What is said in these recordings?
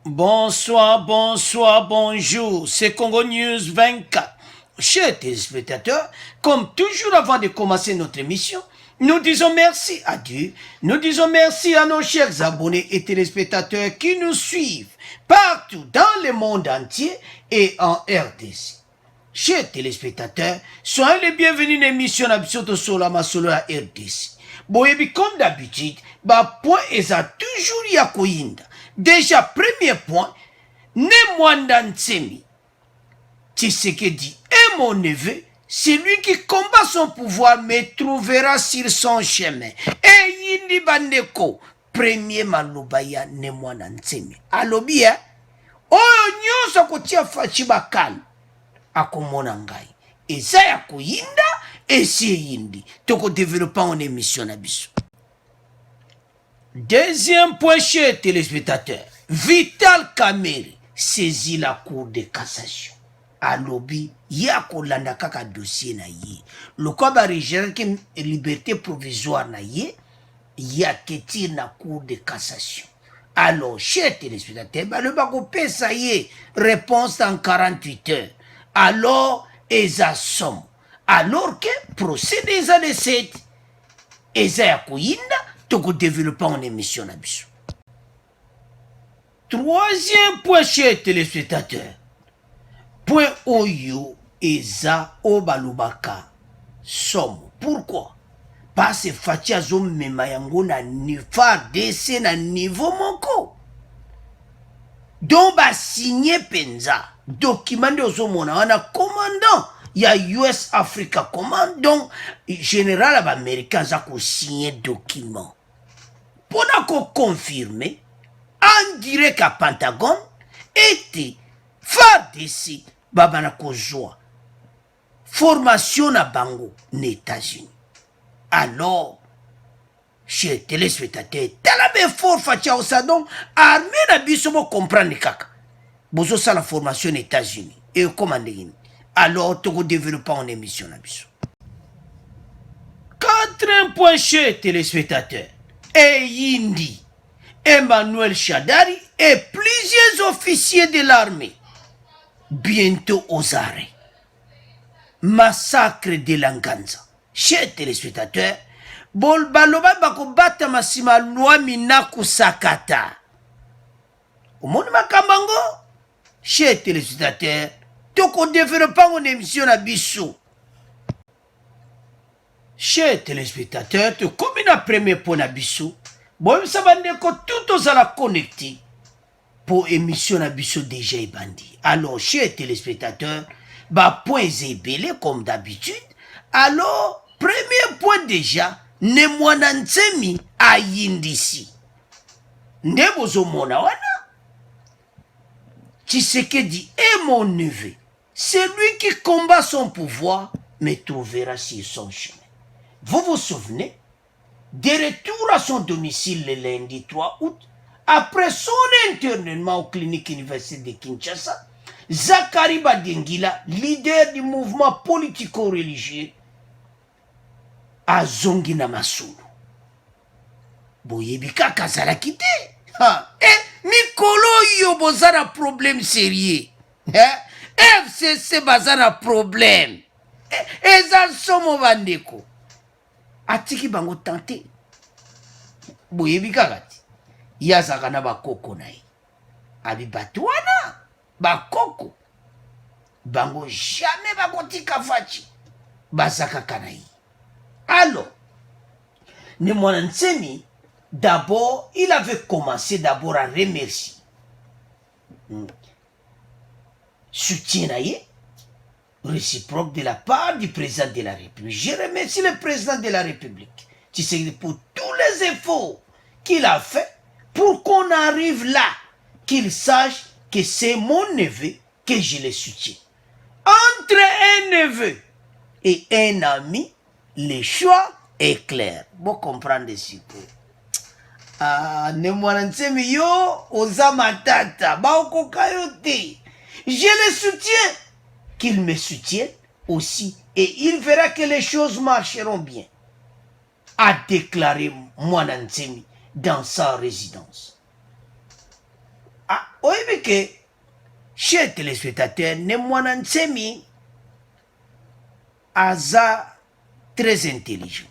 Bonsoir, bonsoir, bonjour, c'est Congo News 24. Chers téléspectateurs, comme toujours avant de commencer notre émission, nous disons merci à Dieu, nous disons merci à nos chers abonnés et téléspectateurs qui nous suivent partout dans le monde entier et en RDC. Chers téléspectateurs, soyez les bienvenus dans l'émission Absoto Solama Solo à RDC. Boyebi, comme d'habitude, point est toujours yakoyinda. Déjà, premier point, ne Mwanda Ntsemi Tshisekedi est mon neveu, celui qui combat son pouvoir me trouvera sur son chemin. Et Yindi Bandeko, premier malubaya ne Mwanda Ntsemi. Alobi, oyo nyonso kotia fachi bakal akomona ngai. Eza ya koyinda, esi yindi. Toko développant en émission na biso. Deuxième point, chers téléspectateurs, Vital Kamerhe saisit la Cour de cassation. Alobi, yako landa kaka dossier na ye. Le quoi ba régler liberté provisoire na ye, yaketi na Cour de cassation. Alors, chers téléspectateurs, le bako pesa ye, réponse en 48 heures. Alors, eza somme. Alors que procédé eza de 7. Eza yakoyinda, toko développant en émission na biso. Troisième point, chers téléspectateurs. Point oyo eza obalubaka somme. Pourquoi? Parce que Fatia zom memayango na nifar dese na niveau moko. Donc ba signé penza. Document de zomona wana commandant. Ya US Africa Command. Donc général américain za ko signé document. Pour qu'on confirme en direct à Pentagone était FARDC babana kozwa formation na bango aux États-Unis. Alors, chers téléspectateurs, talabe fort fatia osadon armée na biso mo comprendre kaka. Bozo sa la formation aux États-Unis et commandé. Alors, toko développant en émission na biso. Quatrième point, chers téléspectateurs. Et Yindi, Emmanuel Shadari et plusieurs officiers de l'armée bientôt aux arrêts. Massacre de Langanza. Chers téléspectateurs, Bolbaloba bakobata masima loi minaku sakata. Omoni makambango? Chers téléspectateurs, toko développant en émission na biso. Chers téléspectateurs, comme une premier point nabiso, bon, ça va dire que tout aux la connecté pour émission nabiso déjà bandi. Alors, chers téléspectateurs, point zébélé comme d'habitude. Alors, premier point déjà, ne Mwanda Ntsemi a yindisi. Ne bozo mona wana. Tshisekedi est mon neveu. Celui qui combat son pouvoir me trouvera sur son chemin. Vous vous souvenez, de retour à son domicile le lundi 3 août, après son internement aux cliniques universitaires de Kinshasa, Zakari Badengila, leader du mouvement politico-religieux, a zongi na masulu. Boyebika kazala kite. Mikolo yo bozana problème sérieux. FCC bazana problème. Ezan somo bandeko. Atiki bango tante. Boyebi kakati. Yazaka na bakoko na ye. Abi batuana. Bakoko. Bango jamais bakotika fachi. Bazaka kanayi. Alors, ne Mwanda Ntsemi, d'abord, il avait commencé d'abord à remercier. Soutien na ye. Réciproque de la part du président de la République. Je remercie le président de la République pour tous les efforts qu'il a fait pour qu'on arrive là, qu'il sache que c'est mon neveu que je le soutiens. Entre un neveu et un ami, le choix est clair. Vous comprenez ce que ne Mwanda Ntsemi yo oza matata baoko kayote. Je le soutiens. Qu'il me soutienne aussi et il verra que les choses marcheront bien, a déclaré Mwanda Ntsemi dans sa résidence. oyebi ke chers téléspectateurs ne mwana nsemi aza très intelligent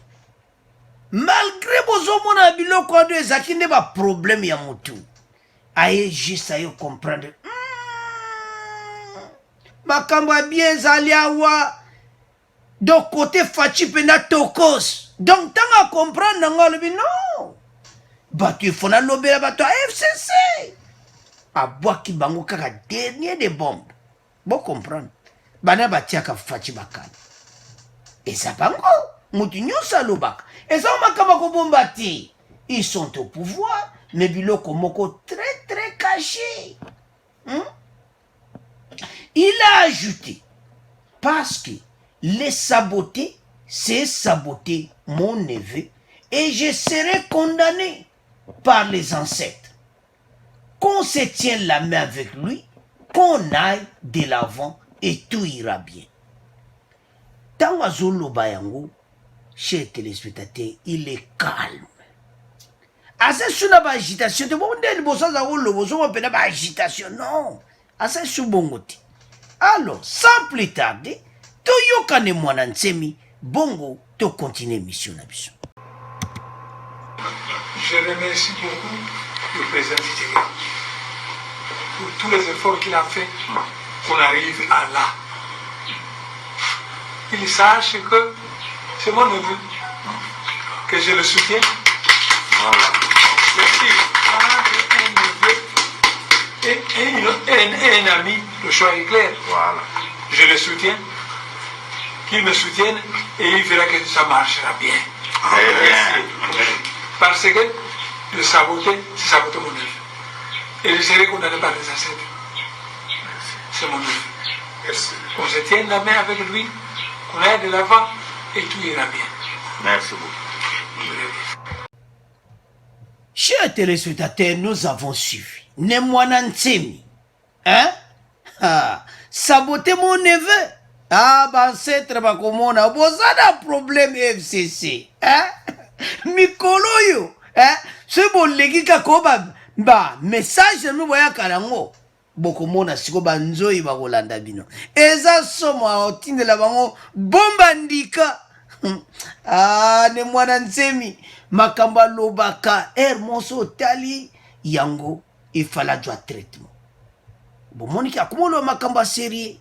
malgré bozomona biloko ado ezalaki nde baproblème ya motu aye juste aye comprendre makambo ya bien ezali awa donc côté faci mpena tokos donc ntango acomprendre nango alobi non bato ifo nalobela bato ya fcc abwaki bango kaka dernier de bombe bocomprendre bana batiaka faci bakani eza bango motu nyonso alobaka eza makambo kobomba te ils sont au pouvoir mais biloko moko très très caché il a ajouté parce que les saboter c'est saboter mon neveu et je serai condamné par les ancêtres qu'on se tienne la main avec lui qu'on aille de l'avant et tout ira bien tant azoloba yango chers téléspectateurs il est calme asa suna ba agitation te bon ndeli bosaza koloba ozoma mpena ba agitation non asa su bongo te alors sans plus tarder toyokane mwana nsemi bongo to continuer mission na biso. Je remercie beaucoup le président Tshisekedi pour tous les efforts qu'il a fait qu'on arrive à là. Il sache que c'est mon neveu, que je le soutiens. Voilà. Merci. Et un ami, le choix est clair. Voilà. Je le soutiens, qu'il me soutienne et il verra que ça marchera bien. Parce que le saboter, c'est saboter mon œuvre. Et je serai condamné par les ancêtres. C'est mon œuvre. Merci. On se tient la main avec lui, on aille de l'avant et tout ira bien. Merci beaucoup. Chers téléspectateurs, nous avons suivi. Nemwana Nsemi. Hein? Ah, saboter mon neveu. Ah, bah, c'est très bien comme on a. Bon, ça a un problème FCC. Hein? Mikolo yo. Hein? C'est bon, les gars, bah, message, nous voyons karango. Bokomona siko banzoi bakolanda bino. Eza somo otindela bango bomba ndika. Ah, ne mwana Nsemi makamba lobaka moso tali yango ifala jwa traitement. Bomoni ki akumolo makamba sérieux.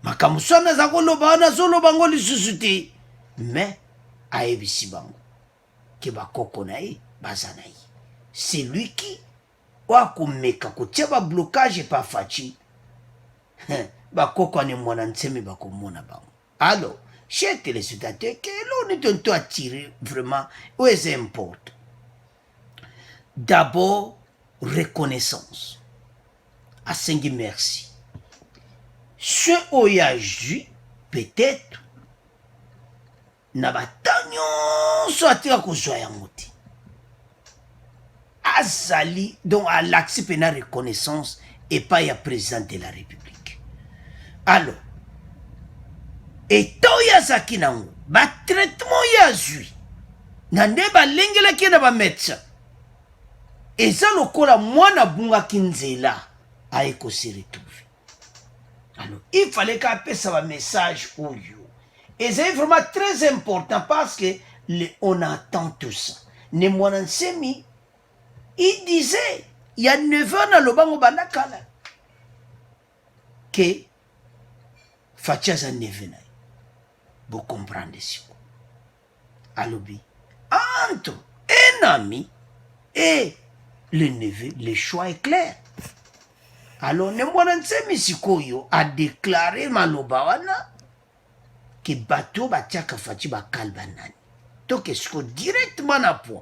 Makambo sona za koloba na zolo bango lisusu te. Mais ayebisi bango ke bakoko na ye bazana ye. C'est lui qui wakumeka kutia ba blocage pa faci. Bakoko ne mwana Nsemi bakomona bango. Alors, chers téléspectateurs, que l'on est attiré vraiment où est important. D'abord, reconnaissance. À Sengi merci. Ce oyaju, peut-être, n'a pas tanyon soit à cause de Azali, donc à l'accepter la reconnaissance et pas à président de la République. Alors, et toya zaki nango ba traitement ya zui nande ba lengela ki na ba médecin eza lokola mwana bunga kinzela aiko se retrouver. Alors il fallait qu'à pesa ba message oyo et c'est vraiment très important parce que on entend tout ça. Ne mwana Nsemi il disait il y a 9 ans na lobango banakala que fatia za nevena. Vous comprenez ce que Alobi, entre un ami et le neveu, le choix est clair. Alors, Nemwana Nsemi Sikoyo a déclaré Malobawana que bateau batiaka fati bakal banani. Donc, est-ce que directement na point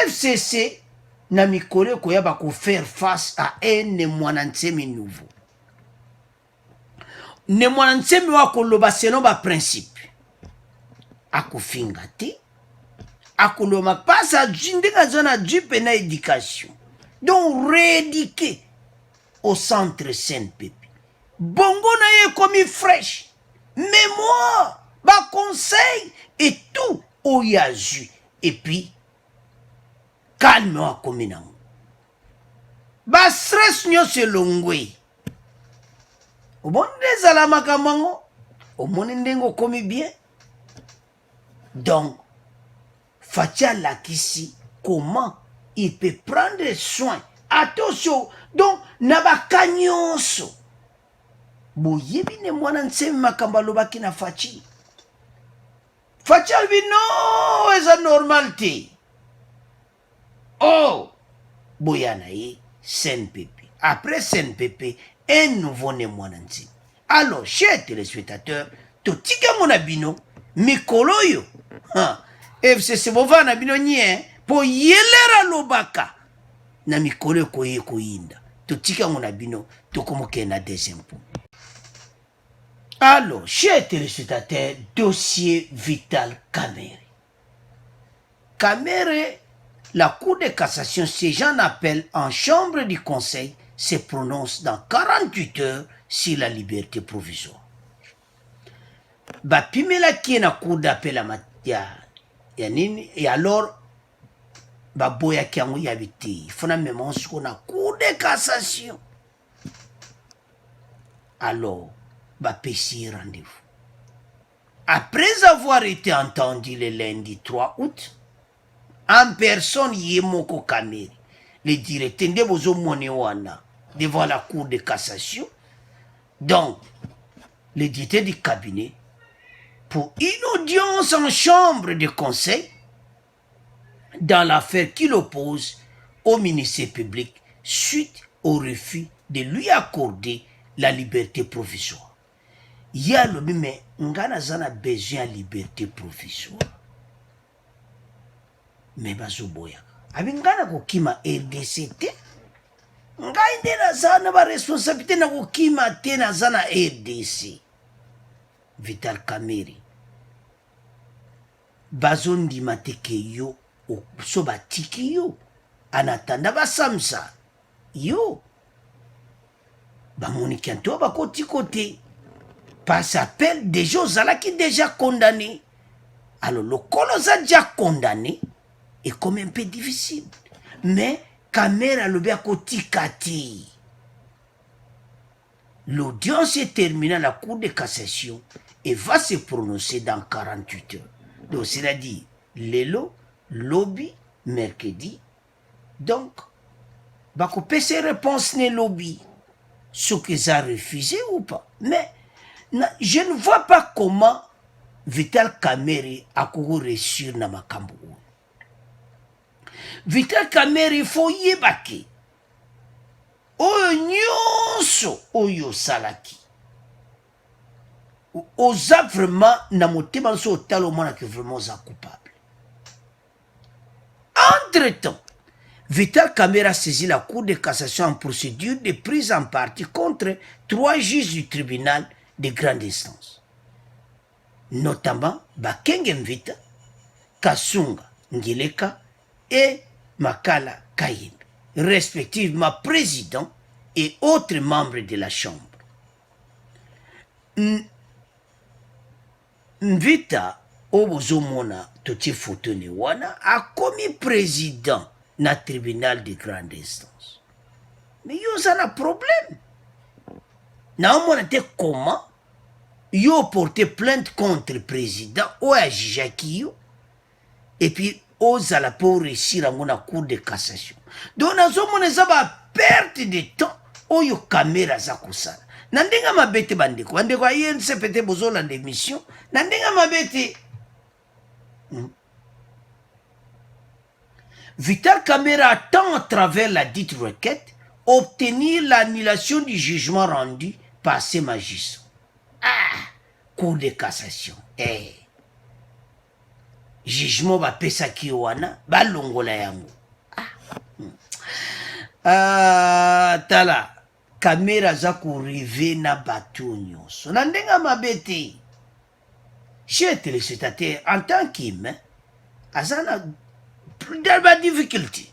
FCC na mikole koya bako faire face à un Nemwana Nsemi nouveau. Nemwana Nsemi wakoloba selon ba principe akufinga te akoloma pasa jindika zona jupe na éducation donc rééduquer au centre Saint-Pépi bongo na ye comme fraîche mémoire ba conseil et tout oyazu et puis calme wa kominango ba stress nyonso elongwe omoni nde ezala makambo yango omoni ndenge okomi bien donc Fachi alakisi comment il peut prendre soin attention donc na baka nyonso boyebi ne mwana nsemi makambo alobaki na Fachi alobi no eza normal te oh boya na ye CNPP après CNPP un nouveau-né mwana nsemi. Alors chers téléspectateurs totika mona bino mikolo yo FCC bova na bino nye po yelera lobaka na mikolo koye koyinda totika mona bino tokomoke na deuxième point. Alors, chers téléspectateurs, dossier Vital Kamerhe. Kamerhe, la Cour de cassation, ces gens appellent en chambre du conseil, se prononce dans 48 heures sur la liberté provisoire. Bapimela qui est la Cour d'appel à Matia, et alors, Baboya qui a habité, il faut même on a Cour de cassation. Alors, Bapessi rendez-vous. Après avoir été entendu le lundi 3 août, en personne Yemoko Kamerhe, le directeur de Bozo Monewana, devant la Cour de cassation, donc le directeur du cabinet, pour une audience en chambre de conseil dans l'affaire qui l'oppose au ministère public suite au refus de lui accorder la liberté provisoire. Il y a le même, on a besoin de liberté provisoire. Mais bazoboya. Abingana ko kima RDC te. Ngai ndena zana ba responsabilité na ko kima te na zana RDC. Vital Kamerhe. Bazondi mateke yo o so batiki yo. Anatanda ba samsa. Yo. Ba monikia to ba koti kote. Par s'appel des gens qui déjà condamnés. Alors le colosa déjà condamné est comme un peu difficile. Mais Kamerhe a le bien kotikati. L'audience est terminée à la Cour de cassation et va se prononcer dans 48 heures. Donc c'est-à-dire Lelo, lobby, mercredi. Donc, bako pese réponse ne lobby. Ce qu'ils ont refusé ou pas. Mais je ne vois pas comment Vital Kamerhe a couru sur Namakambo. Vital Kamerhe faut yebaki. Oyo nyonso oyo salaki. Oza vraiment na motema so otalo mona que vraiment oza coupable. Entre-temps, Vital Kamerhe a saisi la Cour de cassation en procédure de prise en partie contre 3 juges du tribunal de grande instance, notamment Bakenge Mvita, Kasunga Ngeleka et Makala Kayembe, respectivement président et autres membres de la Chambre. Mvita, Obozomona Toti Fotone Wana, a commis président na tribunal de grande instance. Mais il y a un problème. Na on était comment yo porté plainte contre le président ou à Jijaki et puis aux à la pour réussir à mon cour de cassation. Donc na zo mon ezaba perte de temps o yo caméra za kusala. Nandenga mabete bandeko bandeko ayense pete bozola d'émission nandenga mabete Vital Kamerhe attend à travers la dite requête obtenir l'annulation du jugement rendu par ces magistrats. Ah, Cour de cassation. Jugement ba pesa kiwana ba longola yango. Tala Kamerhe za ku rive na batu nyonso. Na ndenga mabete. Chers téléspectateurs, en tant qu'humain, azana dans ma difficulté.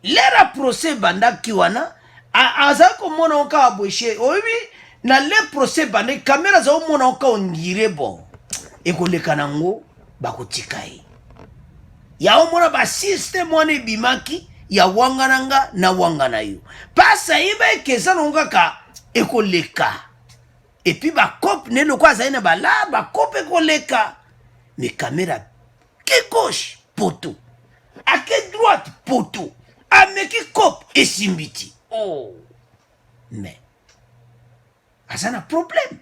Lera procès banda kiwana aza ko mona onka aboshe obi na le procès banda Kamerhe za mona onka ondire bon ekoleka nango bakotikai ya omona ba system wana bimaki ya wangananga na wangana yo pasa iba ekeza nongaka ekoleka et puis bakope ne loko azali na bala bakope ekoleka mais caméra ke gauche poto ake droite poto ameki kope esimbi ti oh mais aza na problème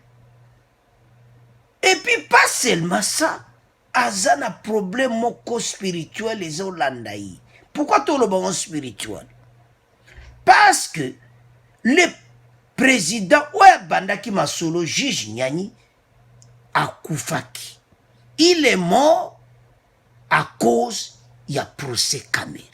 et puis pas seulement ça aza na problème moko spirituel ezolanda ye. Pourquoi tolobango spirituel? Parce que le président oya bandaki masolo juge Nyani akufaki. Il est mort à cause ya procès Kamere.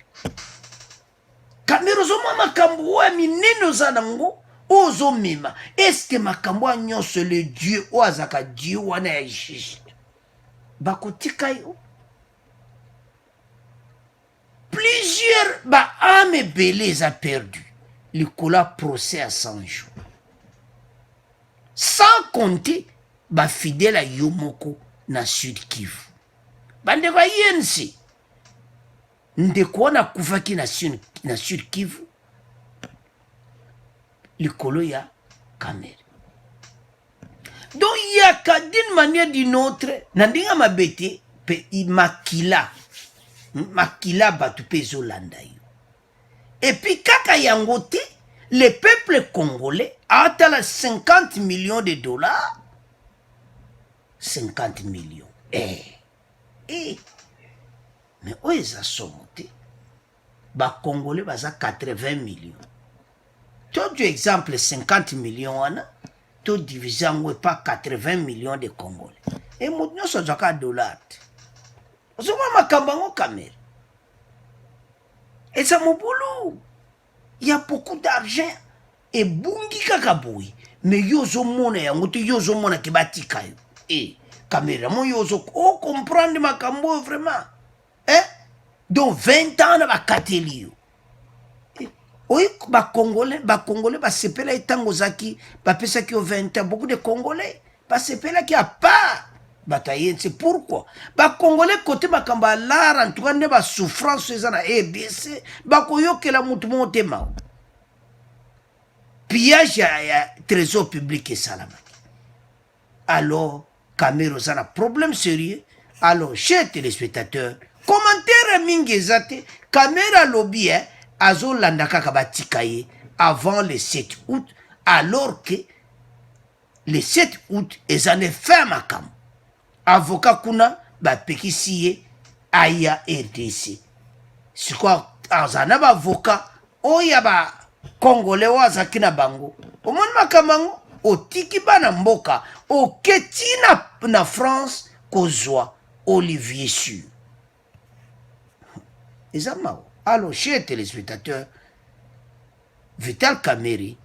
Kamere ozoma makambo oya minene oza nango ozomema. Est-ce que makambo nyonso le Dieu oyo azaka Dieu wana ya juge bakotika yo? Plusieurs âmes belées a perdu. Le cola procès à 100 jours. Sans compter fidèle à Yomoko na Sud Kivu. Bandeko yensi. Ndeko na kufaki na Sud Kivu. Le colo ya Kamere. Donc il y a d'une manière ou d'une autre, nandinga mabete pe makila batu pe zolanda yo. Et puis kaka yango te, le peuple congolais a atteint 50 millions de dollars. 50 millions. Mais où est ça somonté? Ba congolais baza 80 millions. Toi du exemple 50 millions wana, to divisé en pas 80 millions de congolais. Et maintenant ça zaka dollars. Ozoma makambango Kamere. Et ça mon boulot. Il y a beaucoup d'argent. Et bungi kakaboui. Mais yozo mona yango te yozo mona ke batika yo. Kamere mo yozo ko comprendre makambo vraiment. Donc 20 ans na bakateli yo. Oui, Congolais, sepela etango zaki, pesa qui au 20 ans, beaucoup de Congolais, sepela qui a pas. Bataille, c'est pourquoi. Congolais côté bakamba l'art, en tout cas, ne souffrance na RDC, koyo que la moutou tema. Pillage à trésor public et salamaki. Alors, Kamere a un problème sérieux. Alors, chers téléspectateurs, commentaire mingezate, Kamere lobby, azo landaka kabatikaye avant le 7 août, alors que le 7 août, ils en ont fait makam. Avocat kuna, pekisiye, aya RDC. C'est quoi, azana avocat, oya Congolais wazaki na bango. Omoni makamango, otiki bana mboka, oketi na France, kozwa Olivier Sur. Ezamao. Alors, chers téléspectateurs, Vital Kamere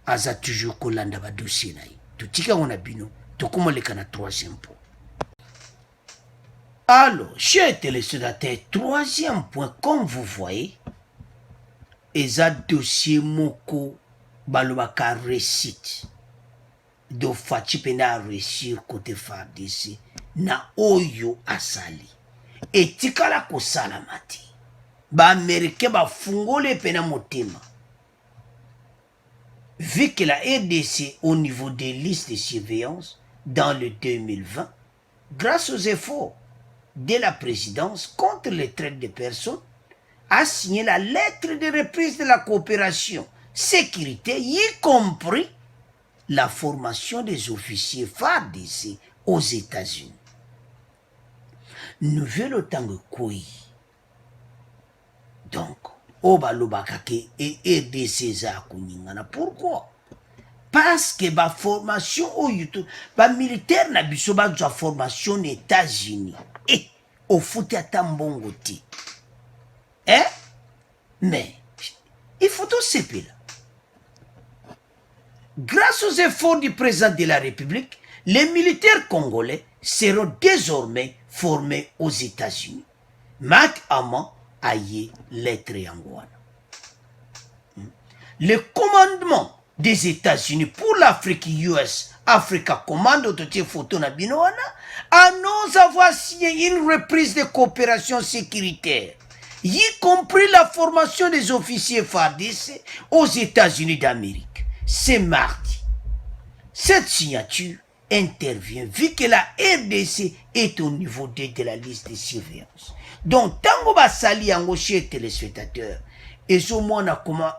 aza toujours kolanda ba dossier na ye. Tutika on a bino, tokomoleka na troisième point. Alors, chers téléspectateurs, troisième point, comme vous voyez, eza dossier moko balobaka récite. Do fachi pena réussir côté FARDC na oyo asali. Etikala kosalamati. Américain fungole pena motema. Vu que la RDC au niveau des listes de surveillance dans le 2020, grâce aux efforts de la présidence contre les traites de personnes, a signé la lettre de reprise de la coopération sécurité, y compris la formation des officiers FARDC aux États-Unis. Nouvelle tango koi. Donc, obalobakake et RDC za kuningana. Pourquoi? Parce que ba formation au YouTube, ba militaire na biso ba formation aux États-Unis. Et au foot ata mbongo ti. Mais il faut tout séparer. Grâce aux efforts du président de la République, les militaires congolais seront désormais formés aux États-Unis. Mac Amman aye lettre yangwana. Le commandement des États-Unis pour l'Afrique US, Africa Command, photo na binoana, annonce avoir signé une reprise de coopération sécuritaire y compris la formation des officiers FARDC aux États-Unis d'Amérique. C'est mardi. Cette signature intervient vu que la RDC est au niveau 2 de la liste de surveillance. Donc, tango basali yango chez téléspectateurs, et au moins on a comment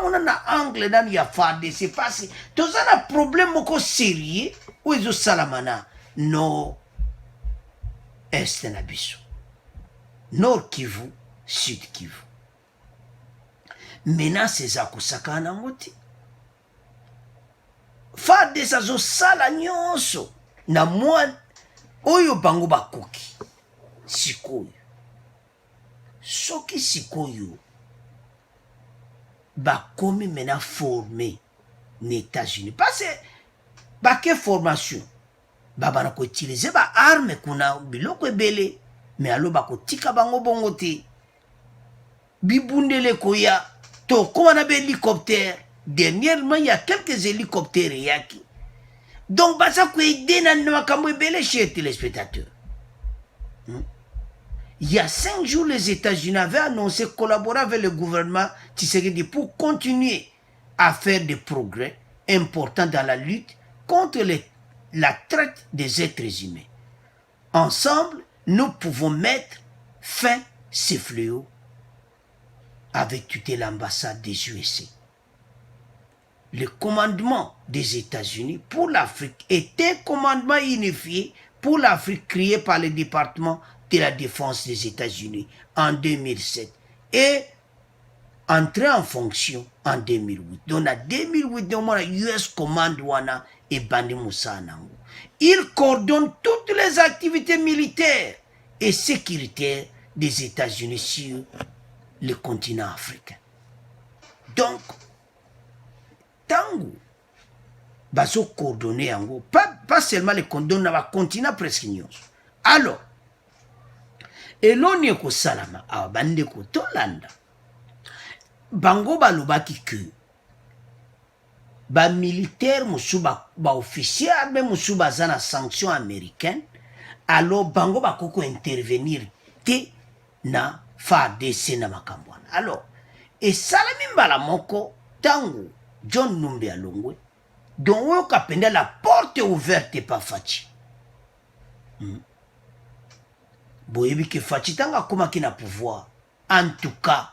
on a un angle dans il y a FARDC parce que tout ça a un problème beaucoup sérieux où ils ont salamana no est na biso Nord Kivu, Sud Kivu. Menace za kusaka na ngoti. FARDC azo sala nyonso na mwa oyo bango bakoki. Sikoyo. Soki sikoyo bakomi mena formé aux États-Unis. Parce que bake formation babana ko utiliser ba arme kuna biloko ebele. Mais alo bakotika bango bongo te bibundele koya to koma na be hélicoptère. Dernièrement il y a quelques hélicoptères yaki. Donc basa ko aider na makambo ebele chez téléspectateurs. Il y a 5 jours, les États-Unis avaient annoncé collaborer avec le gouvernement Tshisekedi pour continuer à faire des progrès importants dans la lutte contre la traite des êtres humains. Ensemble, nous pouvons mettre fin à ces fléaux avec toute l'ambassade des USA. Le commandement des États-Unis pour l'Afrique est un commandement unifié pour l'Afrique créé par le département de la défense des États-Unis en 2007 et entré en fonction en 2008. Donc en 2008, on a US Command Wana et Bandi Moussa Nango. Il coordonne toutes les activités militaires et sécuritaires des États-Unis sur le continent africain. Donc, Tango, baso coordonné Ango, pas seulement le continent presque. Alors, eloni ko salama abande ko tolanda bango balobaki que ba militaire musuba ba officier armé musuba zana sanction américaine alors bango bakoko intervenir te na FARDC na makambwana. Alors et salami mbala moko tango John Numbi Alongwe donc oyo kapenda la porte ouverte par Fachi. Boyebi ke Fachi tanga komaki na pouvoir. En tout cas,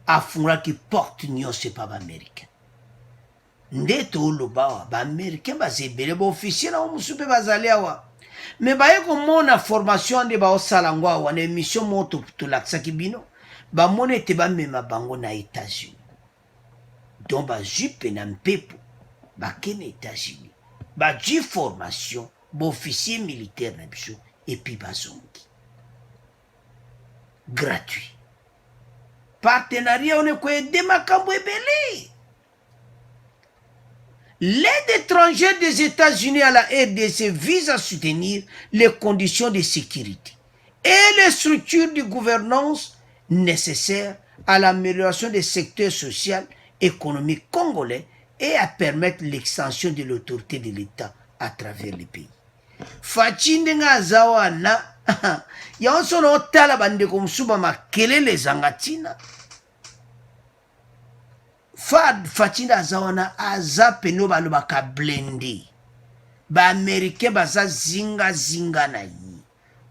afungula ki porte nyonso pa ba américain. Ndeto oloba ba américain bazebele ba officier na musupe bazali awa. Mais baye komona formation de ba osala ngwa wa na émission moto to laksaki bino. Ba mona te ba mema bango na États-Unis. Donc ba jupe na mpepo ba kene États-Unis. Ba ji formation ba officier militaire na biso et puis ba zongi. Gratuit. Partenariat on est quoi de makambo ebele. L'aide étrangère des États-Unis à la RDC vise à soutenir les conditions de sécurité et les structures de gouvernance nécessaires à l'amélioration des secteurs social et économique congolais et à permettre l'extension de l'autorité de l'État à travers le pays. Fachi nga zawana yonso no tala bande ko msuba makelele zangatina Fachi nda zawana aza peno baloba ka blendi ba américain baza zinga na yi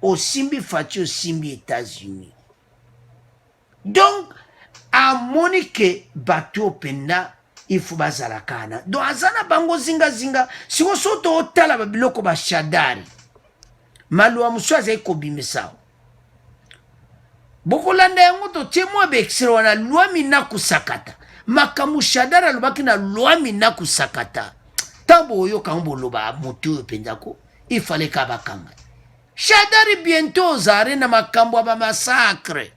osimbi Fachi osimbi États-Unis. Donc a monique bateau penda il faut bazala kana donc azana bango zinga siko soto otala babiloko ba shadari maluwa muswaza ekobimisa bokolanda yango to temwa be extra na loi minaku sakata makamu shadara lobaki na loi minaku sakata tambo oyo kambo loba moto pendako il fallait kabakanga shadari bientôt zare na makambo ba massacre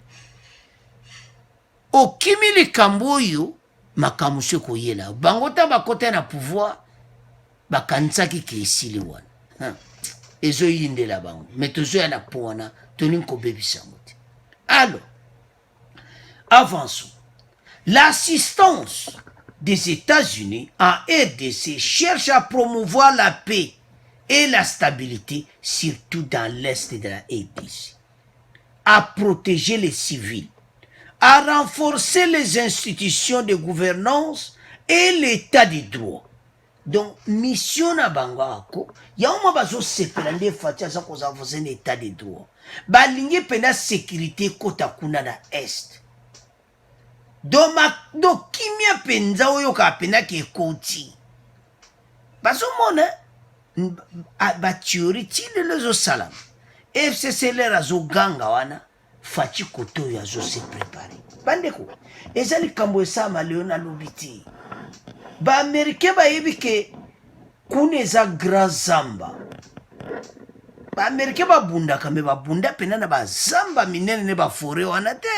okimili kambo yo makamu seko yela bango ta bakota na pouvoir bakansaki ke isili wana ezo yinde la bango mais tozo ya na pona tonin ko bebisa ngote. Alors avançons. L'assistance des États-Unis en RDC cherche à promouvoir la paix et la stabilité surtout dans l'est de la RDC. à protéger les civils, à renforcer les institutions de gouvernance et l'état de droit. Donc, mission na bango ako, yauma bazo sepelande fatia za koza vozen l'état de droit. Balingi pena sécurité kota kuna na est. Do kimia penza oyo ka pena ke koti. Bazo mona ba theorie tile lezo salam. FCC le razo ganga wana fachi koto ya zo se préparer. Bandeko, ezali kambo esama leona lobiti. Ba américain ba yebi ke kune za grand zamba. Ba américain ba bunda kame ba bunda pena na ba zamba minene ne ba forêt wana te,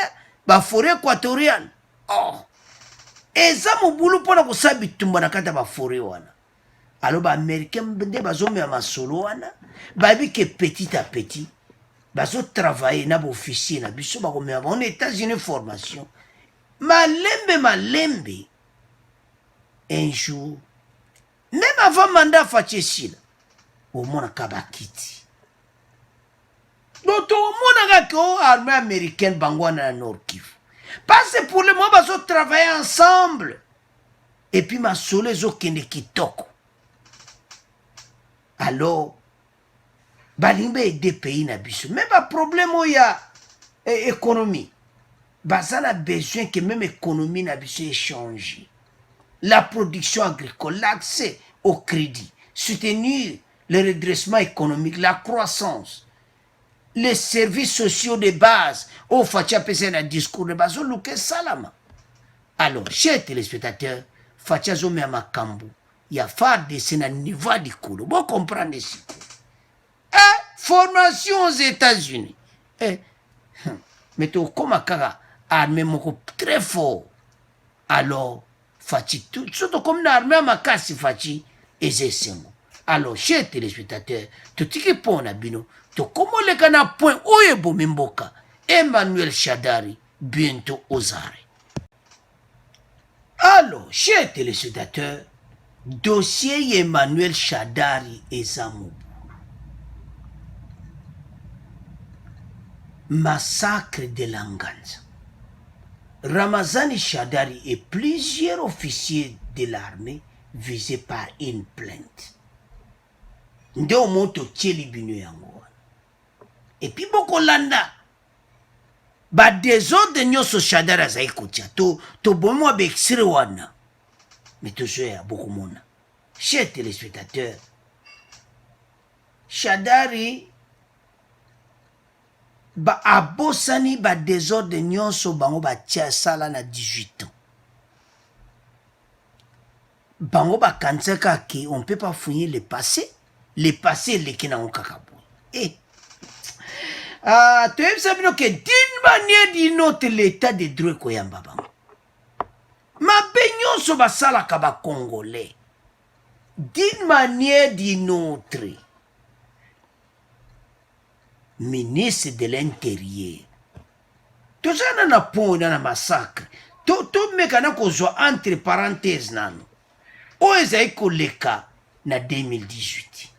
ba forêt équatoriale. Oh. Eza mobulu pona ko sabi tumba na kata ba forêt wana. Alors ba américain nde bazome ya masolo wana, ba yebi ke petit à petit bazo travailler na ba officier na biso ba ko me ba on États-Unis formation. Malembe un jour, même avant mandat Fatchesila, au moins Kabakiti. Donc, au moins, l'armée américaine bangwana na Nord Kivu. Parce que pour le moment, ils ont travaillé ensemble. Et puis, ma sole zo kende kitoko. Alors, balimbe des pays na biso. Même pas problème où il y a économie. Baza a besoin que même l'économie na biso ait changé. La production agricole, l'accès au crédit, soutenir le redressement économique, la croissance, les services sociaux de base. Oh, Fatia pese un discours de base, oh, salama. Alors, chers téléspectateurs, Fatia zome à Makambu, il y a phare de ce niveau du coup. Vous comprenez ici. Formation aux États-Unis. Mais tu comme un armée très fort. Alors, Fachi, surtout comme l'armée à Makasi Fachi, et c'est bon. Alors, chers téléspectateurs, tout ce qui est pour Nabino, tout comment les gars point Oyebo Mimboka, Emmanuel Shadari, bientôt aux arrêts. Alors, chers téléspectateurs, dossier Emmanuel Shadari et Zamou. Massacre de Langanza. Ramazani Shadari et plusieurs officiers de l'armée visés par une plainte. Ndeo moto tcheli binu yango. Et puis boko landa. Ba désordre nyoso Shadari azayi kotia. To bomo be extrait wana. Mais toujours ya beaucoup mona. Chers téléspectateurs, Shadari ba abosani ba désordre nyonso bango ba tia sala na 18 ans. Bango ba kanseka ki on peut pas fouiller le passé le kina on kakabo. Eh. Tu sais bien que d'une manière d'une autre l'état de droit koyamba bango. Ma nyonso ba sala ka ba congolais. D'une manière d'une autre. Ministre de l'Intérieur. Tout ça n'a pas un massacre. Tout mécanique entre parenthèses nano. Où est-ce que le cas na 2018?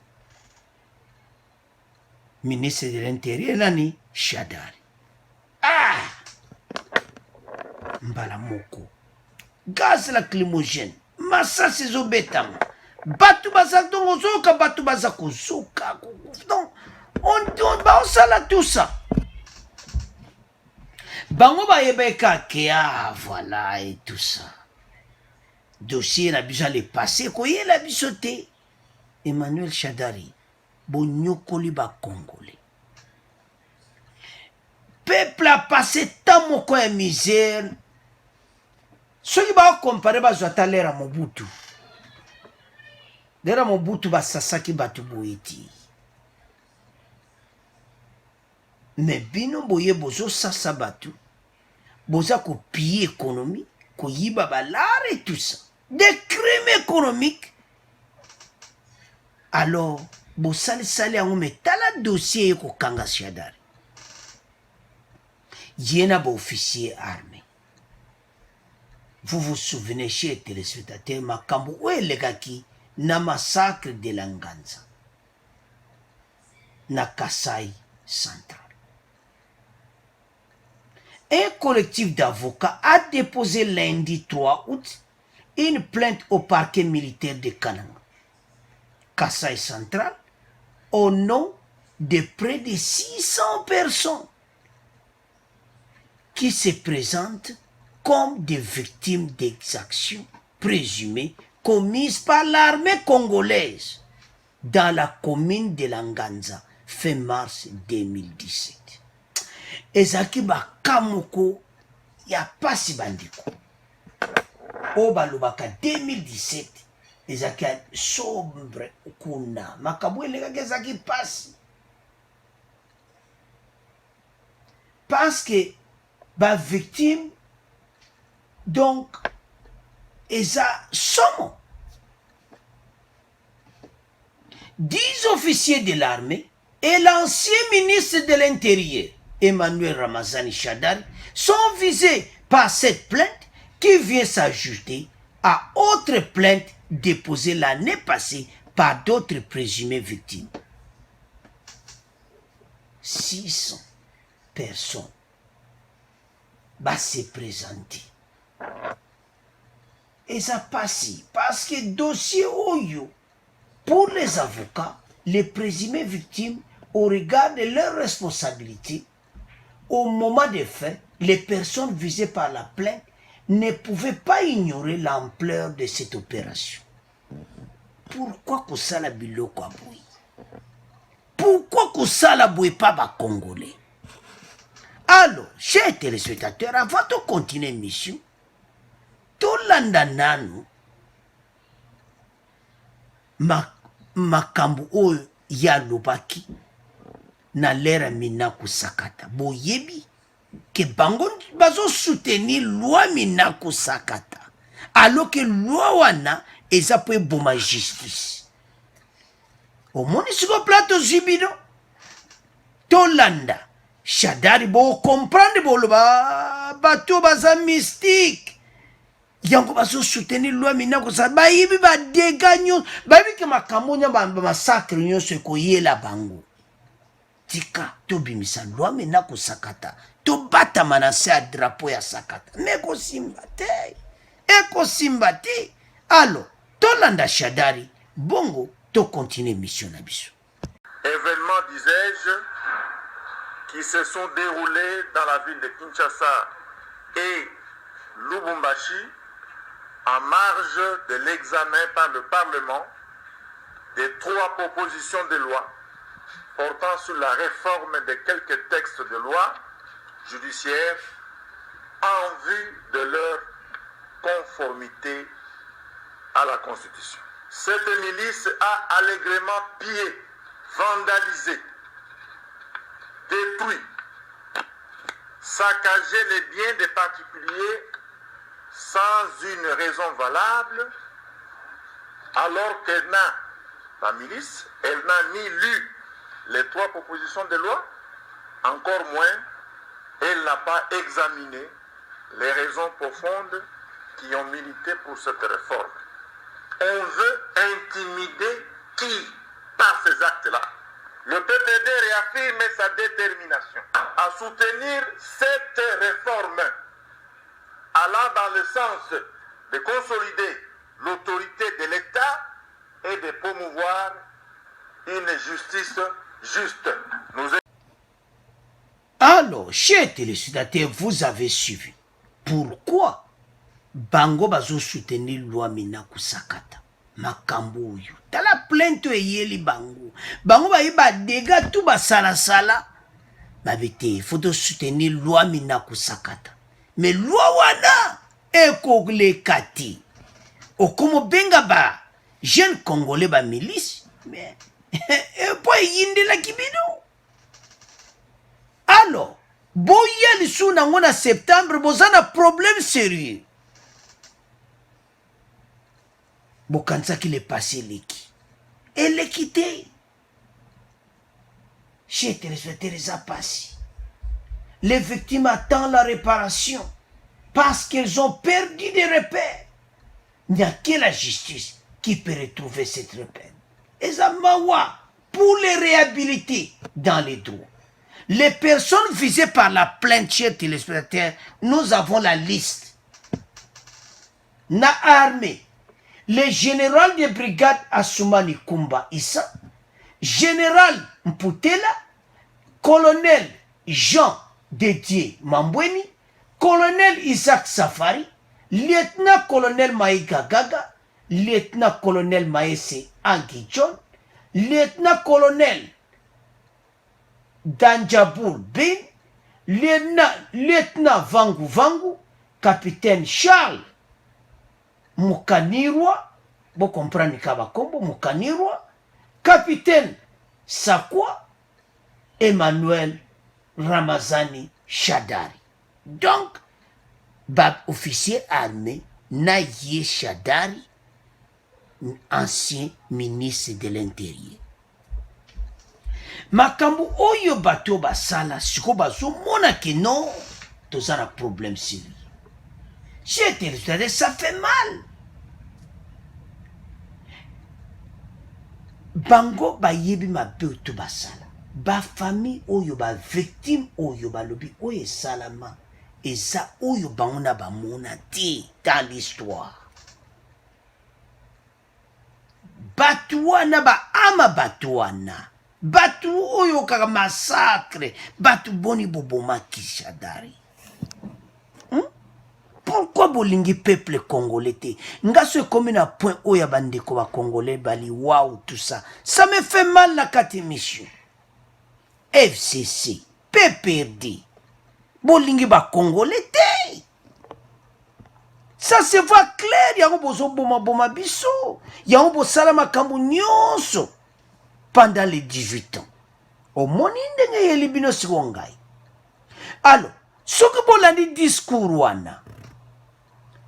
Ministre de l'Intérieur nani Shadari. Ah! Mbala moko. Gaz lacrymogène. Massa sezo betama. Batu bazak dongo zoka batu bazako zoka. Donc on sala tout ça. Bango ba yebeka ke voilà et tout ça. Dossier na bisa le passé ko ye la bisoté. Emmanuel Shadari bonyokoli ba congolais. Peuple a passé tant moko ya misère. Soki ba comparer ba zota lera Mobutu. Lera Mobutu ba sasaki batu boiti. Mais bino boye bozo sasa batu. Boza ko piller économie, ko yiba balar et tout ça. Des crimes économiques. Alors, bo sali ango metala dossier ko kanga Shadari. Yena bo officier armé. Vous vous souvenez, chers téléspectateurs, makambo ou elegaki na massacre de Langanza. Na Kasai central. un collectif d'avocats a déposé lundi 3 août une plainte au parquet militaire de Kananga, Kasaï central, au nom de près de 600 personnes qui se présentent comme des victimes d'exactions présumées commises par l'armée congolaise dans la commune de Langanza fin mars 2017. Ezaki bakamoko ya pasi bandiko o balobaka 2017 ezaki sombre kuna makambo elekaki ezaki pasi parce que ba victime donc eza somo 10 officiers de l'armée et l'ancien ministre de l'Intérieur, Emmanuel Ramazani Shadari, sont visés par cette plainte qui vient s'ajouter à autres plaintes déposées l'année passée par d'autres présumées victimes. 600 personnes vont se présenter. Et ça passe parce que dossier Oyo, pour les avocats, les présumées victimes, au regard de leurs responsabilités, au moment des faits, les personnes visées par la plainte ne pouvaient pas ignorer l'ampleur de cette opération. Pourquoi Kosala Biloko Aboui? Pourquoi Kosala Aboui pas ba Congolais? Alors, chers téléspectateurs, avant de continuer mission, tout l'andanano, makambo oyo ya lobaki na lera Minaku Sakata boyebi ke bango bazo soutenir loi Minaku Sakata alors que loi wana eza po eboma justice omoni siko plateau zibino tolanda Shadari bo comprendre boloba bato baza mystique yango bazo soutenir loi Minaku Sakata bayibi ba deganyo bayibi ke makambo nya ba massacre nyonso ekoyela bango tika tobimisa loi Minaku Sakata tobata manase ya drapeau ya Sakata meko simba te alors tolanda Shadari bongo to continue mission na biso. Événements, disais-je, qui se sont déroulés dans la ville de Kinshasa et Lubumbashi en marge de l'examen par le Parlement des 3 propositions de loi portant sur la réforme de quelques textes de loi judiciaire en vue de leur conformité à la Constitution. Cette milice a allègrement pillé, vandalisé, détruit, saccagé les biens des particuliers sans une raison valable, alors qu'elle n'a, la milice, elle n'a ni lu les 3 propositions de loi, encore moins, elle n'a pas examiné les raisons profondes qui ont milité pour cette réforme. On veut intimider qui par ces actes-là? Le PPD réaffirme sa détermination à soutenir cette réforme allant dans le sens de consolider l'autorité de l'État et de promouvoir une justice juste. Alors, chers téléspectateurs, vous avez suivi. Pourquoi Bango bazo soutenir loi Minaku Sakata? Makambo oyo. Tala plainte eyeli bango. Bango ba yeba dégâts tout ba sala. Babete, faut soutenir loi Minaku Sakata. Mais loi wana eko le kati. Okomo benga ba jeune congolais ba milice. Mais et po yinde la kibino. Alors, boya lisu nango na septembre bozana problème sérieux. Bokansa qu'il est passé l'équipe. Et l'équité. Chez Teresa Passi. Les victimes attendent la réparation parce qu'elles ont perdu des repères. Il n'y a que la justice qui peut retrouver cette repère. Et ça mawa pour les réhabiliter dans les droits. Les personnes visées par la plainte, chers téléspectateurs, nous avons la liste. Na armée, le général de brigade Assoumani Koumba Issa, général Mputela, colonel Jean Dédié Mambweni, colonel Isaac Safari, lieutenant-colonel Maïga Gaga, lieutenant-colonel Maese Angui John, lieutenant-colonel Danjaboul Bin, lieutenant Vangu Vangu, capitaine Charles Mukanirwa, vous comprenez Kabakombo, Mukanirwa, capitaine Sakwa, Emmanuel Ramazani Shadari. Donc, bab officier armé, Naye Shadari, ancien ministre de l'Intérieur. Makambu oyo bato basala, siko bazo mona que non, tous un problème sérieux. J'ai été, ça fait mal. Bango ba yebi ma be to basala. Ba famille oyo ba victime oyo ba lobi oyo salama. Et ça oyo baona ba mona ti dans l'histoire. Batuana ba ama batuana. Batu oyo kaka massacre. Batu boni boboma kishadari. Pourquoi bolingi peuple congolais te? Nga se comme na point oya bandeko ba congolais bali waouh tout ça. Ça me fait mal la mission. FCC, PPRD. Bolingi ba congolais te. Ça se voit clair, yango bozo boma biso. Yango bo salama kambu nyonso pendant les 18 ans. Au moni ndenge yelibino sikongai. Alors, ce que bolandi discours wana.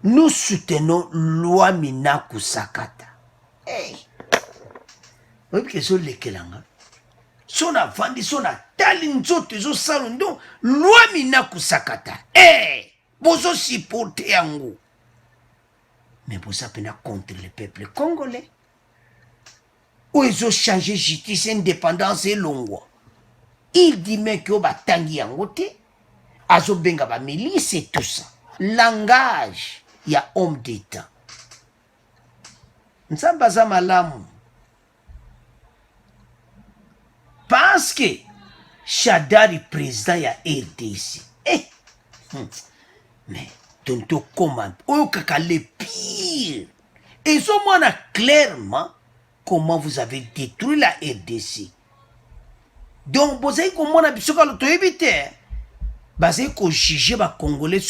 Nous soutenons loi Minaku Sakata. Hey! Vous voyez que c'est le Kelanga. Son avandi, son atalinzo, tezo salundo, loi Minaku Sakata. Hey! Bozo si porte yango. Mais pour ça, pena contre le peuple congolais. Ou ils ont changé justice, indépendance et longwa. Il dit même que ba tangi yango te. Azo benga ba milice et tout ça. Langage. Il y a homme d'État. Nsambaza malamu. Parce que Shadari président ya RDC. Mais tonto commande. Oyo kaka le pire. Et ça montre clairement comment vous avez détruit la RDC. Donc vous avez comment on a besoin de l'auto éviter. Basé ko juger ba congolais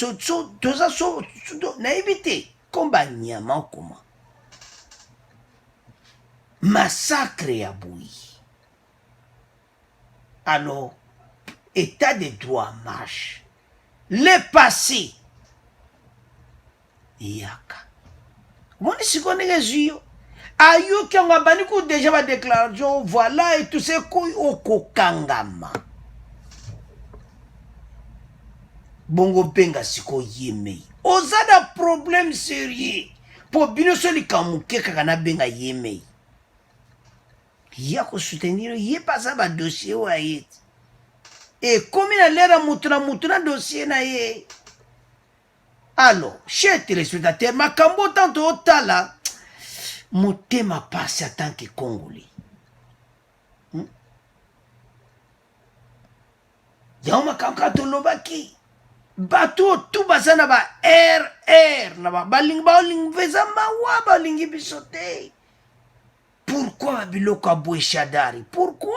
na éviter combat nyama comment massacre ya boui. Alors état de droit marche le passé yaka moni sikone gezuyo ayo kyanga bani ko déjà ba déclaration voilà et tout ce ko okokangama. Bongo penga siko yemei. Ozada problème sérieux. Po bino soli kamuke kaka na benga yemei. Ya ko soutenir ye pasa ba dossier wa ye. Et comme il a l'air mutuna dossier na ye. Alors, chers téléspectateurs, makambo tanto otala motema passe en tant que Congolais. Yauma kankato lobaki. Bato tout basana ba RR na ba baling veza mawa balingi bisote. Pourquoi biloko aboué Shadari? Pourquoi?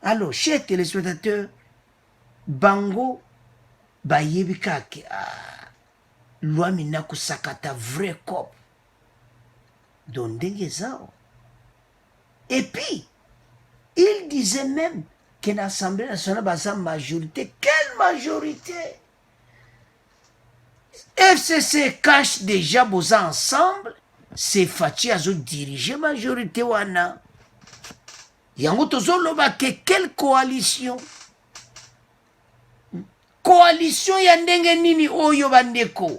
Alors, chers téléspectateurs, bango ba yebika ke loi Minaku Sakata vrai cop. Dondenge zao. Et puis, il disait même que l'Assemblée nationale a une majorité. Quelle majorité? FCC cache déjà boza ensemble. C'est Fachi a dirigé la majorité. Wana. Yango tozo loba que quelle coalition? Coalition ya ndenge nini oyo bandeko?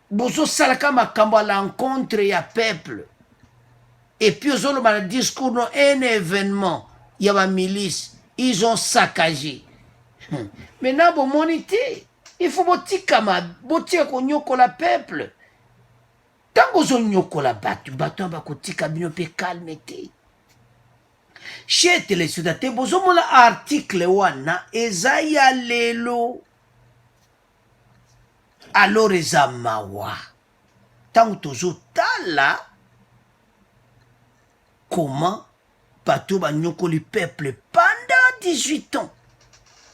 Bozo salaka makambo à l'encontre ya peuple. Et puis, ils ont le discours, un événement, il y a une milice, ils ont saccagé. Maintenant, bon, monité, il faut que le peuple. Tant que vous avez battu, vous avez calme. Chez téléspectateurs, vous avez l'article, Esaïa Lelo. Alors, Ezamawa. Tant que vous avez là, comment bateau le peuple pendant 18 ans.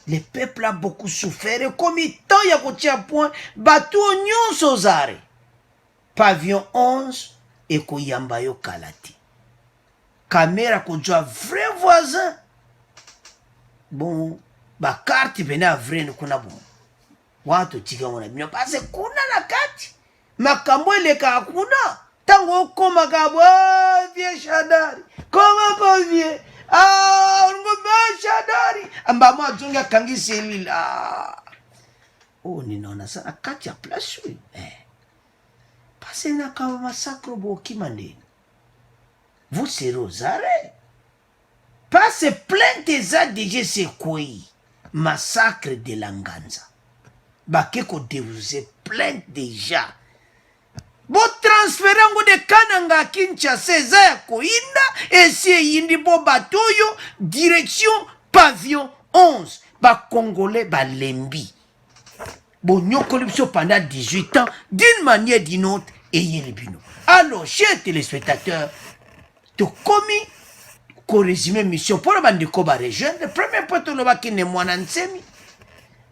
Le peuple a beaucoup souffert et comme il y a un point, bateau nyon sozare. Pavillon 11 et koyamba yo kalati. Caméra ko jwa vrai voisin. Bon, ba carte bena vrai no kuna bon. Watu tika mona bino parce kuna na kati. Makambo ile ka kuna. Tango koma kabo vie shadari. Koma ko vie. Ngombe shadari. Ambamo ajunga kangisi elila. Oh ninaona sana kati ya place huyu. Parce qu'il y a un massacre qui m'a dit. Vous serez aux arrêts. Parce que plein des ADG c'est quoi? Massacre de Langanza. Bakeko de vous êtes plein déjà. Bo transféré de Kananga Kinshasa ya koinda et c'est yindi bo batoyo direction pavillon 11. Ba Congolais ba lembi. Bon, nous avons pendant 18 ans, d'une manière ou d'une autre, et yélibino. Alors, chers téléspectateurs, tu commis qu'on résume mission pour le bande de Koba région, le premier point de l'oba qui n'est moins ensemi.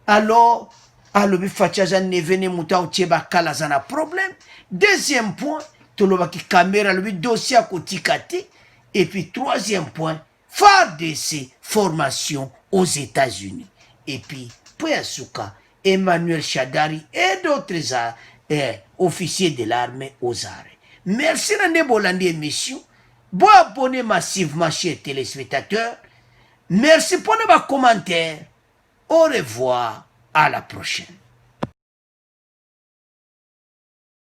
Alors, le fachaza ne venait mouta ou tieba kalazana problème. Deuxième point, tu l'oba qui caméra le dossier à kotikati. Et puis, troisième point, phare de ces formations aux États-Unis. Et puis, Poyasuka, Emmanuel Chadari et d'autres officiers de l'armée aux arrêts. Merci de Bolandi émission. Bon abonnez massivement chers téléspectateurs. Merci pour nos commentaires. Au revoir. À la prochaine.